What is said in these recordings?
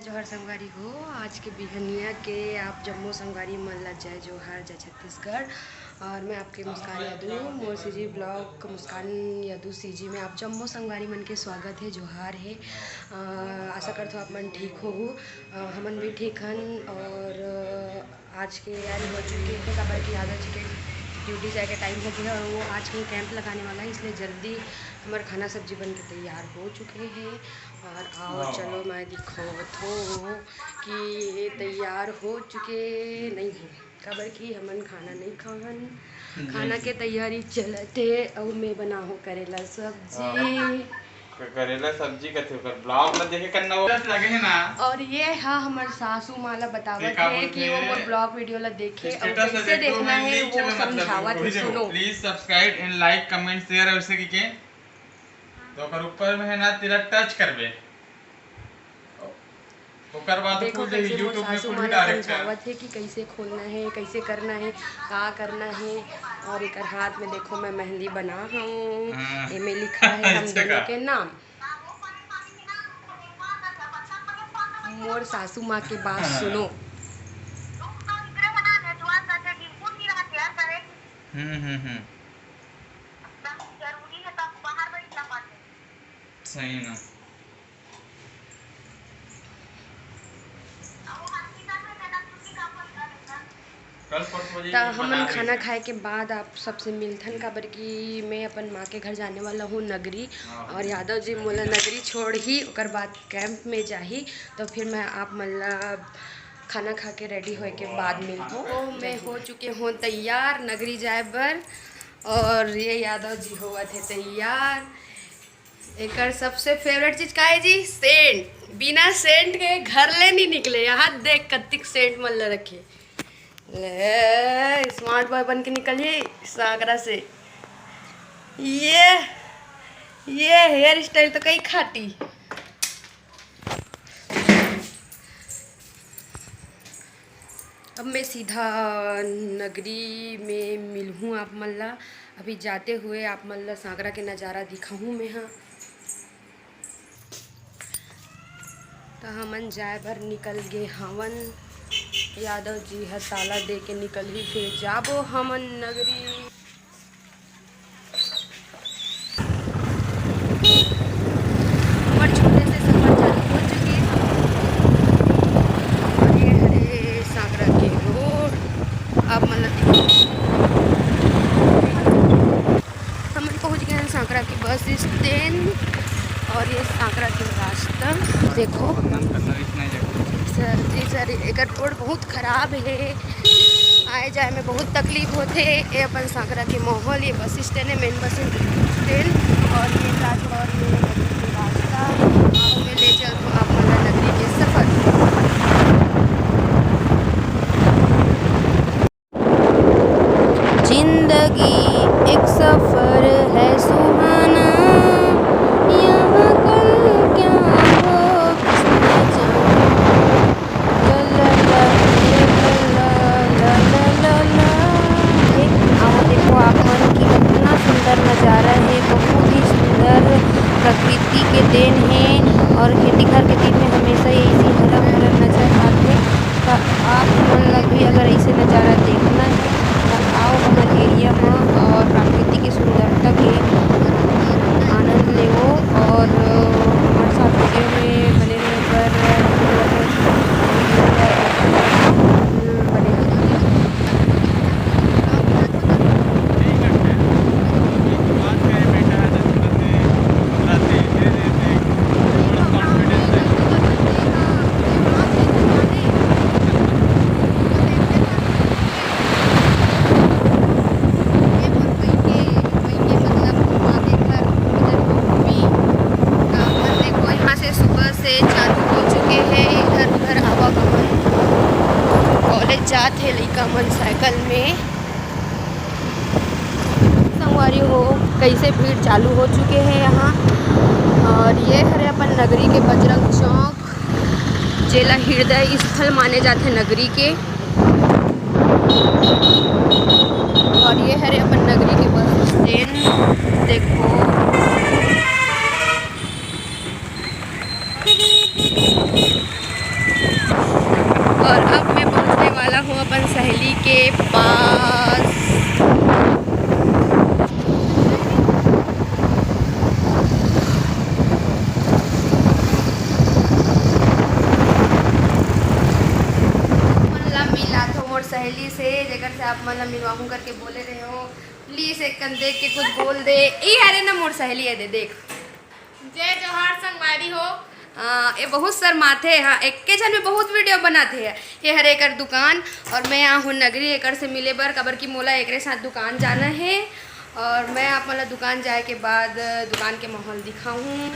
जोहर संगवारी हो। आज के बिहनिया के आप जम्मू संगवारी मन ला जय जोहर जय छत्तीसगढ़। और मैं आपके मुस्कान यादू मोर सीजी ब्लॉग मुस्कान यादू सीजी में आप जम्मू संगवारी मन के स्वागत है, जोहार है। आशा करते हो आप मन ठीक हो। हमन भी ठीक हन। और आज के यार हो चुके थे काबर की आधा के ड्यूटी जाए के टाइम हो गया और वो आज कहीं कैंप लगाने वाला है, इसलिए जल्दी हमारा खाना सब्जी बन के तैयार हो चुके हैं। और आओ चलो मैं दिखावत हो कि ये तैयार हो चुके नहीं हो काबर की हमन खाना नहीं खावन। खाना के तैयारी चलते और मैं बना हो करेला सब्जी। करेला सब्जी कथे ओकर ब्लॉग में देखे करना लगे है ना। और ये हाँ हमार सासू माला बतावत है कि वो मोर ब्लॉग वीडियो ला देखे और कैसे देखना है वो समझावत है। सुनो, please subscribe and like comment share और से के तो ओकर ऊपर में है ना तेरा टच करबे ओकर बाद देखो खुद कैसे मोर YouTube में सासू खुद माला डायरेक्ट समझावत है कि कैसे खोलना है, कैसे करना है, का करना है। और एक हाथ में देखो मैं मेहंदी बना हूँ, इसमें लिखा है हम दोनों के नाम। मोर सासू माँ की बात सुनो। सही ना। तो हमन खाना खाए के बाद आप सबसे मिलथन काबर की मैं अपन माँ के घर जाने वाला हूँ नगरी। और यादव जी मोला नगरी छोड़ ही ओकर बाद कैंप में जाही, तो फिर मैं आप मतलब खाना खा के रेडी होए के बाद मिलूँ। तो मैं हो चुके हूँ तैयार नगरी जाए बर। और ये यादव जी हुआ थे तैयार। एक सबसे फेवरेट चीज का है जी, सेंट। बिना सेंट के घर ले नहीं निकले। यहाँ देख कत्तिक सेंट मन ले रखे ले स्मार्ट बॉय बन के निकलिए सागरा से। ये हेयर स्टाइल तो कई खाटी। अब मैं सीधा नगरी में मिलूँ आप मल्ला। अभी जाते हुए आप मल्ला सागरा के नज़ारा दिखाऊँ मैं। हाँ तो हमन जाए भर निकल गए हवन। यादव जी है ताला दे के निकल ही फिर जाबो हमन नगरी। हमारे छोटे से सफर चालू हो चुके हैं। और ये हरे सागरा के रोड अब मतलब हमन पहुंच गए हैं सागरा की बस स्टैंड। और ये सागरा के रास्ता देखो सर एक रोड बहुत खराब है, आए जाए में बहुत तकलीफ होते। ये अपन सागरा के माहौल, ये बस स्टैंड है, मेन बस स्टैंड। और ये रास्ता में ले चल तो आप नगरी के सफर। जिंदगी एक सफर है सुहाना, यहाँ कल क्या हो देखो आप मन की कितना सुंदर नज़ारा है, बहुत ही सुंदर प्रकृति के देन है। और खेती घर के दिन में हमेशा ऐसी हरा भरा नजर आते। तो आप मन ला भी अगर ऐसे नज़ारा देखना है तो आओ हमारे एरिया में और प्रकृति की सुंदरता के आनंद लेवो। और हमारे साथ वीडियो में बने रहने पर जाते लइका मन साइकिल में। संगवारी हो कैसे भीड़ चालू हो चुके हैं यहाँ। और ये हरे अपन नगरी के बजरंग चौक, जेला हृदय स्थल माने जाते नगरी के। और ये हरे अपन नगरी के बस स्टैंड देखो। और अब मैं पहुंचने वाला हूं अपन सहेली के पास। मतलब मिला तो मोर सहेली से जेकर से आप मतलब मिलवाऊं करके बोले रहे हो। प्लीज एक कन देख के कुछ बोल दे। ई अरे ना मोर सहेली है दे देख। जय जोहार संगवारी हो। ये बहुत शर्माते हाँ एक के जन में बहुत वीडियो बनाते हैं। ये हर एकर दुकान और मैं यहाँ हूँ नगरी एकर से मिले बर कबर की मोला एक साथ दुकान जाना है। और मैं आप मतलब दुकान जाए के बाद दुकान के माहौल दिखाऊँ।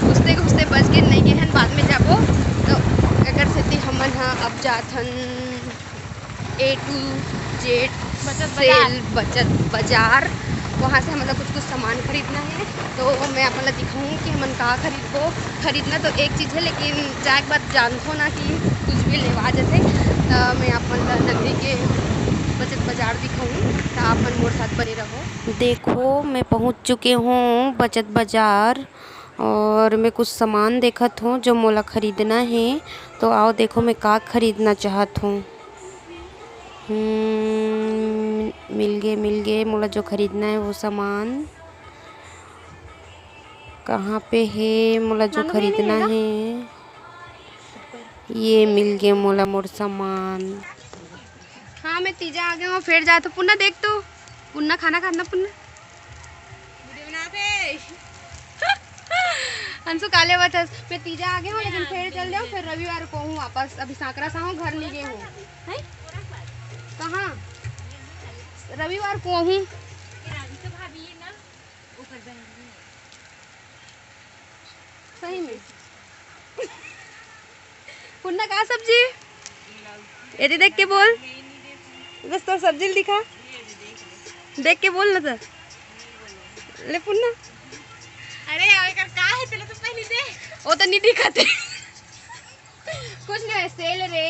घुसते घुसते बच के नहीं गए बाद में जाबो तो एकर से हमन हाँ अब जाथन A to Z सेल बचत बाजार। वहाँ से मतलब कुछ सामान खरीदना है तो मैं आप मतलब दिखाऊँ कि हमन का खरीदना तो एक चीज़ है लेकिन जाए के बाद जानते ना कि कुछ भी लेवा जाते तो मैं आप मतलब नगरी के बचत बाजार दिखाऊँ तो आप मन मोर साथ बने रहो। देखो मैं पहुँच चुके हूँ बचत बाजार और मैं कुछ सामान देखत हूँ जो मोला खरीदना है। तो आओ देखो मैं का खरीदना चाहत हूँ। मिल गए मोला जो खरीदना है वो सामान कहाँ पे है। मोला जो खरीदना है ये मिल गए मोला मोर सामान। हाँ मैं तीजा आ गया हूँ फिर जा तो पुन्ना देख तो पुन्ना खाना खाना पुन्ना अंशु काले बता मैं तीजा आ गया हूँ लेकिन फिर चल जाऊँ फिर रविवार को हूँ वापस। अभी सांकरा सा हूँ घर नहीं गए हूँ कहाँ रविवार को हूँ। सही में पुन्ना का सब्जी ये देख के बोल बस तो सब्जी दिखा देख के बोल ना तो ले पुन्ना। अरे का है चलो तो पहले दे वो तो नहीं दिखाते कुछ नहीं है सेल रे।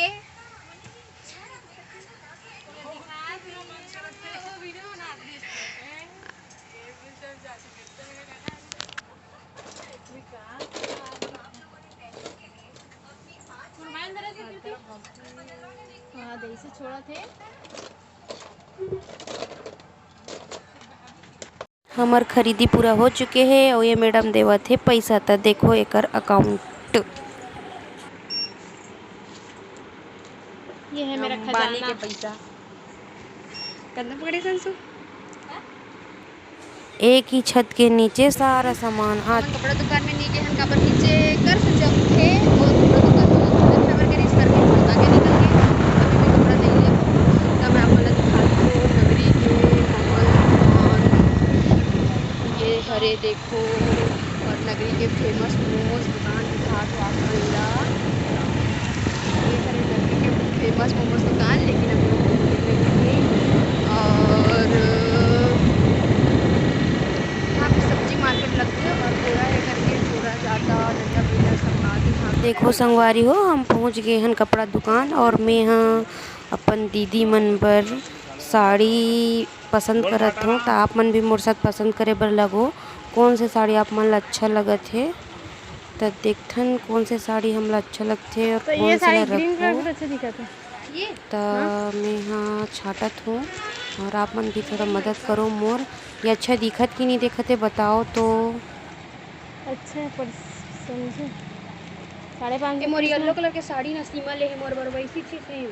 से छोड़ा थे हमार खरीदी पूरा हो चुके हैं और ये मैडम देवा थे पैसा था देखो एकर अकाउंट। ये है मेरा खजाना के पैसा करना पड़े संसु। एक ही छत के नीचे सारा सामान आ कपड़ा दुकान में नहीं गए हम कपड़ा नीचे कर से जब थे और कपड़ा दुकान खबर के रिस करके आगे निकल गए। अभी भी कपड़ा नहीं लिया तब मैं आपको दिखाती हूँ नगरी के माहौल। ये हरे देखो और नगरी के फेमस मोमोज दुकान दिखा तो आप ये हरे नगरी के फेमस मोमोज दुकान लेकिन हम लोग और यहाँ पे सब्जी मार्केट लगती है और पूरा है करके पूरा ज़्यादा नंदा पीला सब देखो संगवारी हो हम पहुँच गए हैं कपड़ा दुकान और मैं यहाँ अपन दीदी मन पर साड़ी पसंद करत हूँ तो आप मन भी मोर साथ पसंद करे बर लगो कौन से साड़ी आप मन अच्छा लगत है तो देखथन कौन से साड़ी हमला अच्छा लगते है और तो कौन से ग्रीन कलर अच्छा दिखता है ये तो मैं यहाँ छाटत हूँ और आप मन भी थोड़ा मदद करो मोर ये अच्छा दिखत कि नहीं दिखत है बताओ तो। अच्छा पर समझे 550 मोर येलो कलर के साड़ी ना सीमा ले है मोर बर वैसी चीज सेम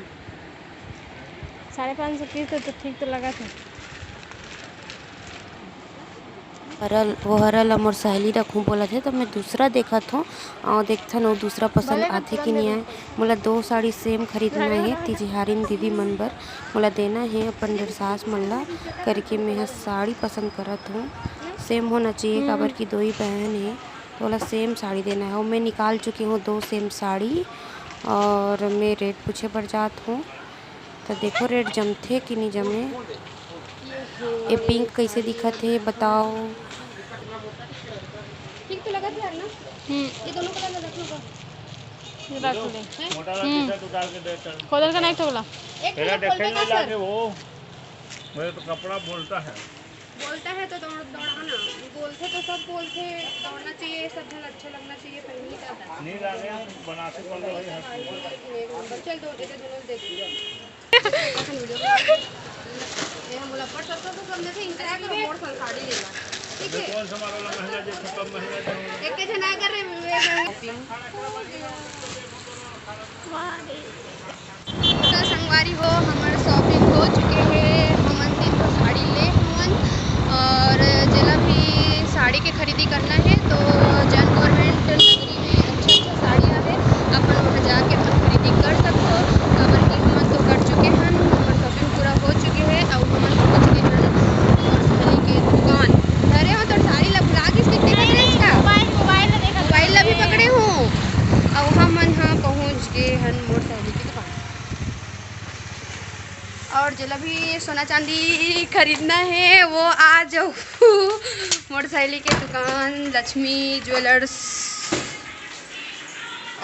550 पीस तो ठीक तो लगा था। हरल मोर सहेली रखूँ बोला थे तो मैं दूसरा देखा था और देखता ना दूसरा पसंद आते कि नहीं आए। मोला 2 साड़ी सेम खरीदना है तिजहारिन दीदी मन बर मोला देना है अपन डेढ़ सास मल्ला करके मैं साड़ी पसंद करत हूँ सेम होना चाहिए काबर की 2 ही बहन है तो बोला सेम साड़ी देना है और मैं निकाल चुकी हूँ 2 सेम साड़ी और मैं रेट पूछे पर जात हूँ तो देखो रेट जमते कि नहीं जमे। ये पिंक कैसे दिखत है बताओ ठीक तो लगा था यार ना। ये दोनों कलर में रख लो ये रख ले मोटा टी-शर्ट उतार के दे कर कलर का नहीं ठोला तेरा देखे नहीं लागे वो मेरे तो कपड़ा बोलता है बोलता है तो दौड़ाना, बोलते तो सब बोलते दौड़ना चाहिए, सब जन अच्छा लगना चाहिए, पर नहीं करता। नहीं आ गया बनाते पड़ रहे हैं। चल दो जगह दोनों देख ये हम बोला पर सब तो करने से इंतजार करो मोड़ फल साड़ी लेना, ठीक है? कौन सा मामला महंगा जो कम महंगा एक के जना कर रहे तो संगवारी हो हमारे शॉपिंग हो चुके हैं, हमन दिन को साड़ी ले हमन और जिला भी साड़ी के खरीदी करना है तो जन गवर्नमेंट नगरी में अच्छा साड़ियाँ है, अपन वहाँ जाके अपन खरीदी कर सकते हो। खबर की हमन तो कर चुके हैं, हमारे शॉपिंग पूरा हो चुके हैं और हमन पहुँच गए हैं और साड़ी के दुकान। अरे हो तो साड़ी ला भुला किस कितने का ड्रेस का मोबाइल ला भी पकड़े हूँ और हमन हाँ पहुँच गए हैं मोर साड़ी की दुकान। और जो भी सोना चांदी खरीदना है वो आ जाओ मोटरसाइकिल के दुकान लक्ष्मी ज्वेलर्स।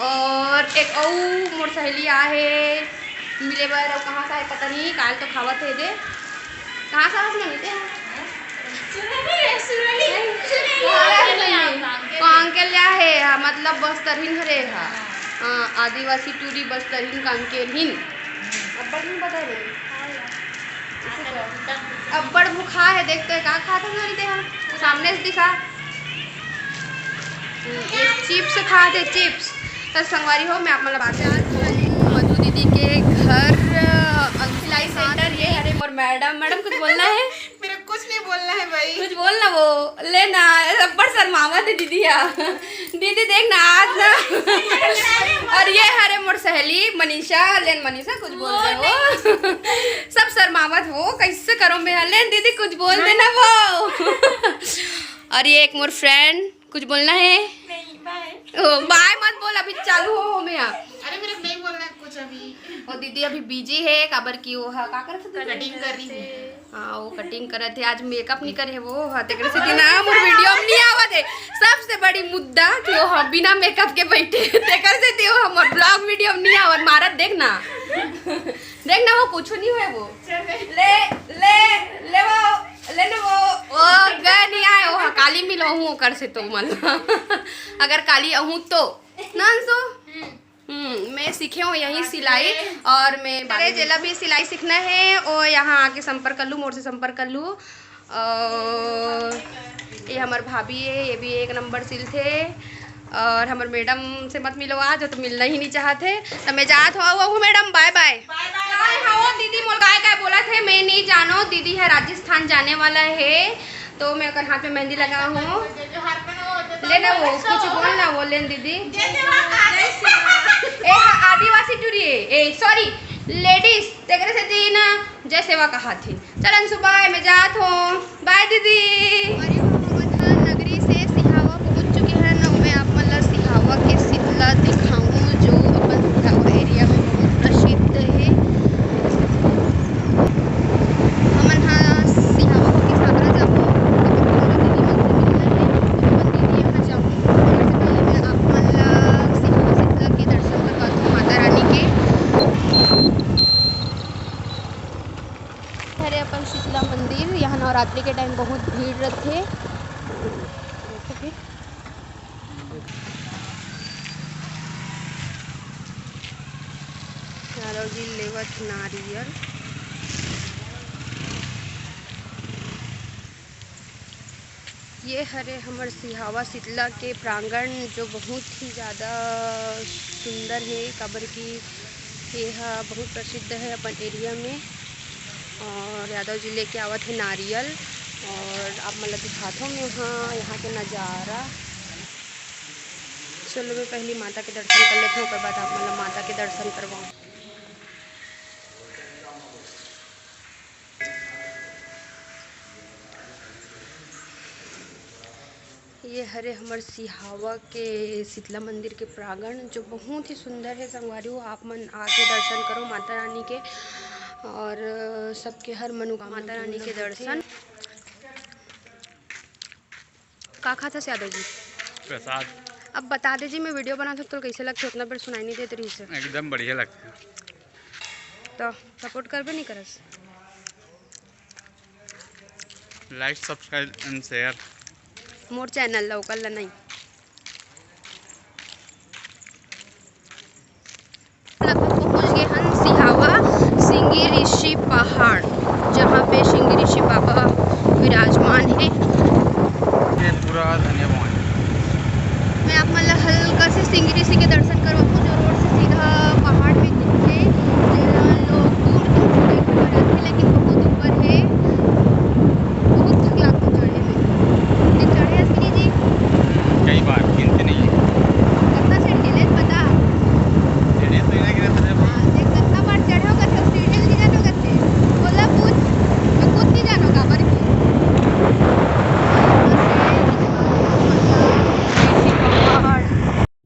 और एक और मोटरसाइकिल आहे मिले बार और कहाँ सा है पता नहीं, काल तो खावत है दे कहाँ सा उसमें मिलते हैं कांकेल्या है मतलब बस्तरहीन हरे हा आदिवासी टूरी बस्तरहीन कांकेलहीन अब्बड़ नहीं बता रहे अब्बड़ भूखा है, देखते हैं क्या खाता है हम सामने से दिखा ये चिप्स खाते चिप्स। तो संगवारी हो मैं आप मतलब बात मधु दीदी के घर सिलाई सेंटर ये अरे और मैडम कुछ बोलना है? मेरे कुछ नहीं बोलना है भाई, कुछ बोलना वो लेना रब्बर शर्मावा थे दीदी दीदी देखना आज ना और ये हरे मोर सहेली मनीषा लेन मनीषा कुछ बोल रहे हो सब शर्मावत हो कैसे करो मैं लेन दीदी कुछ बोल देना वो और ये एक मोर फ्रेंड कुछ बोलना है? नहीं बाय। बाय मत बोल अभी चालू हो मैं अरे मेरे नहीं बोलना है कुछ अभी। और दीदी अभी बिजी है काबर की वो का कर कटिंग कर रही हूँ। हाँ वो कटिंग करे थे आज मेकअप नहीं करे वो तेरे से ना मोर वीडियो में नहीं आवा थे सबसे बड़ी मुद्दा कि वो बिना मेकअप के बैठे तेकर से थे हमर ब्लॉग वीडियो में नहीं आवा मारत देखना देखना वो कुछ नहीं है वो ले वो गए नहीं आए वो काली मिलो हूँ कर से तो मन अगर काली आहूँ तो ना सो मैं सीखे हूँ यही सिलाई और मैं अरे जिला भी सिलाई सीखना है और यहाँ आके संपर्क कर लूँ मोर से संपर्क कर लूँ। ये हमारे भाभी है ये भी एक नंबर सिल थे और हमारे मैडम से मत मिलो आज तो मिलना ही नहीं चाहते तो मैं जात हो मैडम बाय बाय हाँ दीदी मोल काय बोला थे मैं नहीं जानो दीदी है राजस्थान जाने वाला है तो मैं अगर हाथ में मेहंदी लगा हूँ लेना वो कुछ बोलना वो लेन दीदी आदिवासी टूरी ए सॉरी लेडीज तेरे से दिन जय सेवा कहा थी चलन सुबह मैं जात हूँ बाय दीदी। नगरी से सिहावा पहुँच चुके हैं ना मैं आप मतलब सिहावा के शीतला दिखाऊँ जो अपन सिहावा एरिया में बहुत प्रसिद्ध है। हमन हाँ सिहावा के सागरा जाऊँ दीदी यहाँ जाऊँ मैं आप मतलब सिहावा शीतला के दर्शन करवा दूँ माता रानी के अरे अपन शीतला मंदिर यहाँ नवरात्रि के टाइम बहुत भीड़ रहते यादव जी लेवत नारियल ये हरे हमर सिहावा शीतला के प्रांगण जो बहुत ही ज़्यादा सुंदर है काबर की यह बहुत प्रसिद्ध है अपन एरिया में और यादव जी लेके आवत है नारियल और आप मतलब दिखाता हूँ मैं यहाँ के नज़ारा। चलो मैं पहली माता के दर्शन कर लेती हूँ उसके बाद आप मतलब माता के दर्शन करवाऊँ। ये हरे हमर सिहावा के शीतला मंदिर के प्रांगण जो बहुत ही सुंदर है संगवारी हो आप मन आके दर्शन करो माता रानी के और सबके हर मनोकामना माता रानी के दर्शन। का खाता से यादव जी प्रसाद अब बता दीजिए मैं वीडियो बना सकता तो कैसे लगते उतना पर सुनाई नहीं देते रही से एकदम बढ़िया लगता है तो सपोर्ट कर भी नहीं करस like subscribe and share more channel local नहीं। लगभग पहुंच गए हम सिहावा सिंगी ऋषि पहाड़, जहाँ पे सिंगी ऋषि बाबा विराजमान है। ये पूरा धन्यवाद। मैं आप मतलब हल्का से सिंगी ऋषि के दर्शन करवाऊँ जो रोड से सीधा पहाड़ पे दिखे। लोग दूर दूर से देखने आ रहे थे, लेकिन बहुत ऊपर है, बहुत थक लगता चढ़ने में। नहीं चढ़े असली जी कई बार गिनती नहीं है। कितना से ढेले पता सीढ़ी तो इन्हें गिरा था हाँ, देख कितना बार चढ़े हो करते सीढ़ी नहीं जानो करते बोला पूछ मैं खुद नहीं जानो का पर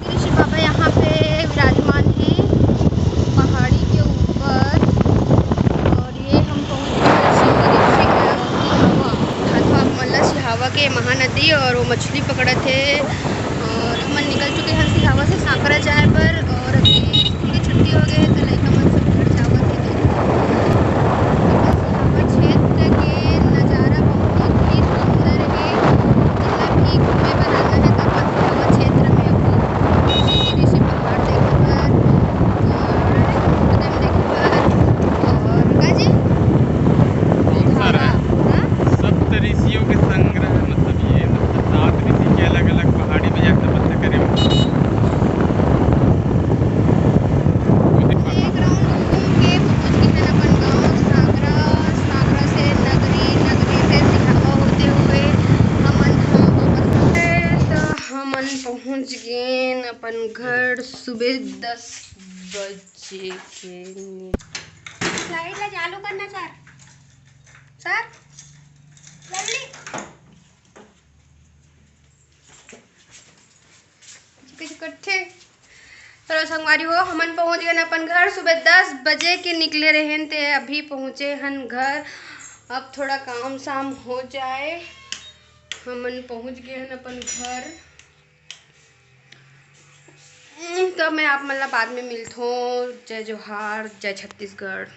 ऋषि बाबा यहाँ पे विराजमान है पहाड़ी के ऊपर। और ये हम पहुँच गए सिहावा के महानदी, और वो मछली पकड़े थे। और हम निकल चुके हैं सिहावा से सांकरा जाए पर, और अभी स्कूल की छुट्टी हो गई है तो लड़का मन सब घर जावत है। सिहावा क्षेत्र के नज़ारा बहुत ही सुंदर है। मतलब ही घूमे बनाना है तो अपन सिहावा क्षेत्र में ऋषि पहाड़ देखे पर और समुद्र देखे पर और गाजी बहुत सारा है। हाँ सप्त ऋषियों के संग्रह, मतलब ये मतलब 7 ऋषि के अलग अलग पहाड़ी में जाकर तपस्या करे हुए। एक राउंड घूम के पहुंच गए हैं अपन गाँव सांगरा। सांगरा से नगरी, नगरी से सिहावा होते हुए हमन पहुंच गए अपन घर सुबह 10 बजे के। लाइट ला चालू करना सर, सर लवली इकट्ठे। चलो संगवारी हो हमन पहुंच गए अपन घर सुबह 10 बजे के निकले रहे थे, अभी पहुंचे हन घर। अब थोड़ा काम शाम हो जाए हमन पहुंच गए हन अपन घर। तो मैं आप मतलब बाद में मिलता हूँ। जय जोहार, जय छत्तीसगढ़।